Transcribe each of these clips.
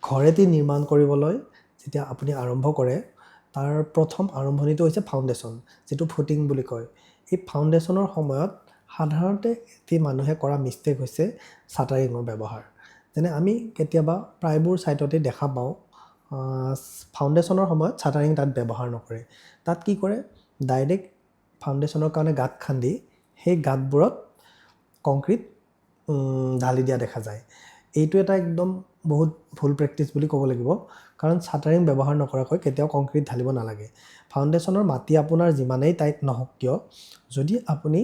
ঘৰ এটি নিৰ্মাণ কৰিবলৈ যেতিয়া আপুনি আৰম্ভ কৰে তাৰ প্ৰথম আৰম্ভণিটো হৈছে ফাউণ্ডেশ্যন, যিটো ফুটিং বুলি কয়। এই ফাউণ্ডেশ্যনৰ সময়ত সাধাৰণতে এটি মানুহে কৰা মিষ্টেক হৈছে চাটাৰিঙৰ ব্যৱহাৰ। যেনে আমি কেতিয়াবা প্ৰায়বোৰ ছাইটতে দেখা পাওঁ ফাউণ্ডেশ্যনৰ সময়ত চাটাৰিং তাত ব্যৱহাৰ নকৰে। তাত কি কৰে, ডাইৰেক্ট ফাউণ্ডেশ্যনৰ কাৰণে গাঁত খান্দি সেই গাঁতবোৰত কংক্ৰিট ঢালি দিয়া দেখা যায়। এইটো এটা একদম বহুত ভুল প্ৰেক্টিছ বুলি ক'ব লাগিব, কাৰণ চাটাৰিং ব্যৱহাৰ নকৰাকৈ কেতিয়াও কংক্ৰিট ঢালিব নালাগে। ফাউণ্ডেশ্যনৰ মাটি আপোনাৰ যিমানেই টাইট নহওক কিয়, যদি আপুনি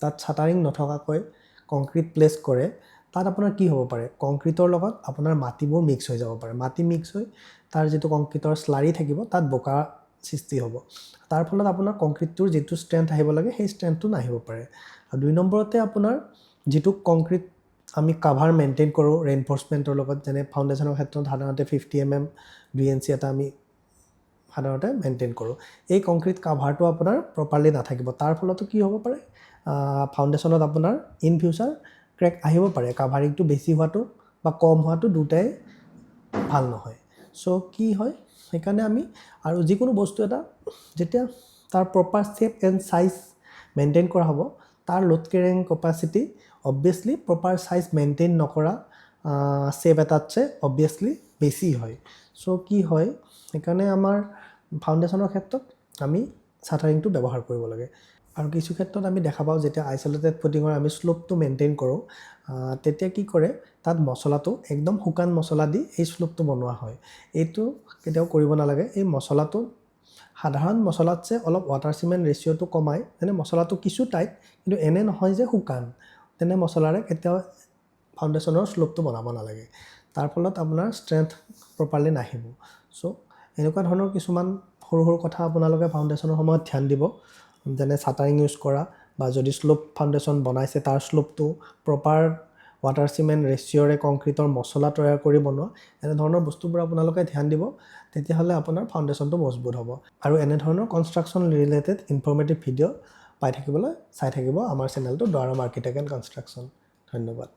তাত চাটাৰিং নথকাকৈ কংক্ৰিট প্লেচ কৰে, তাত আপোনাৰ কি হ'ব পাৰে, কংক্ৰিটৰ লগত আপোনাৰ মাটিবোৰ মিক্স হৈ যাব পাৰে। মাটি মিক্স হৈ তাৰ যিটো কংক্ৰিটৰ স্লাৰি থাকিব তাত বোকা সৃষ্টি হ'ব। তাৰ ফলত আপোনাৰ কংক্ৰিটটোৰ যিটো ষ্ট্ৰেংথ আহিব লাগে সেই ষ্ট্ৰেংথটো নাহিব পাৰে। আৰু 2 নম্বৰতে আপোনাৰ যিটো কংক্ৰিট আমি কাভাৰ মেইনটেইন কৰোঁ ৰেইনফৰ্চমেণ্টৰ লগত, যেনে ফাউণ্ডেশ্যনৰ ক্ষেত্ৰত সাধাৰণতে 50 mm 2 ইঞ্চি এটা আমি সাধাৰণতে মেইনটেইন কৰোঁ। এই কংক্ৰিট কাভাৰটো আপোনাৰ প্ৰপাৰলি নাথাকিব। তাৰ ফলতো কি হ'ব পাৰে, ফাউণ্ডেশ্যনত আপোনাৰ ইন ফিউচাৰ ক্ৰেক আহিব পাৰে। কাভাৰিংটো বেছি হোৱাটো বা কম হোৱাটো দুটাই ভাল নহয়। চ' কি হয়, সেইকাৰণে আমি আৰু যিকোনো বস্তু এটা যেতিয়া তাৰ proper shape and size maintain কৰা হ'ব, তাৰ load carrying capacity obviously proper size maintain নকৰা শ্বেপ এটাতছে অবভিয়াছলি বেছি হয়। চ' কি হয়, সেইকাৰণে আমাৰ ফাউণ্ডেশ্যনৰ ক্ষেত্ৰত আমি চাটাৰিংটো ব্যৱহাৰ কৰিব লাগে। আৰু কিছু ক্ষেত্ৰত আমি দেখা পাওঁ যেতিয়া আইচলেটেড ফুটিঙৰ আমি শ্লোপটো মেইনটেইন কৰোঁ, তেতিয়া কি কৰে, তাত মছলাটো একদম শুকান মছলা দি এই শ্লোপটো বনোৱা হয়। এইটো কেতিয়াও কৰিব নালাগে। এই মছলাটো সাধাৰণ মছলাতছে অলপ ৱাটাৰ চিমেণ্ট ৰেচিঅ'টো কমাই, যেনে মছলাটো কিছু টাইট কিন্তু এনে নহয় যে শুকান, তেনে মছলাৰে কেতিয়াও ফাউণ্ডেশ্যনৰ শ্লোপটো বনাব নালাগে। তাৰ ফলত আপোনাৰ ষ্ট্ৰেংথ প্ৰপাৰলি নাহিব। চ' এনেকুৱা ধৰণৰ কিছুমান সৰু সৰু কথা আপোনালোকে ফাউণ্ডেশ্যনৰ সময়ত ধ্যান দিব, যেনে চাটাৰিং ইউজ কৰা, বা যদি শ্লোপ ফাউণ্ডেশ্যন বনাইছে তাৰ শ্লোপটো প্ৰপাৰ ৱাটাৰ চিমেণ্ট ৰেচিঅ'ৰে কংক্ৰিটৰ মছলা তৈয়াৰ কৰি বনোৱা, এনেধৰণৰ বস্তুবোৰ আপোনালোকে ধ্যান দিব। তেতিয়াহ'লে আপোনাৰ ফাউণ্ডেশ্যনটো মজবুত হ'ব। আৰু এনেধৰণৰ কনষ্ট্ৰাকশ্যন ৰিলেটেড ইনফৰ্মেটিভ ভিডিঅ' পাই থাকিবলৈ চাই থাকিব আমাৰ চেনেলটো দ্বাৰম আৰ্কিটেক্ট এণ্ড কনষ্ট্ৰাকশ্যন। ধন্যবাদ।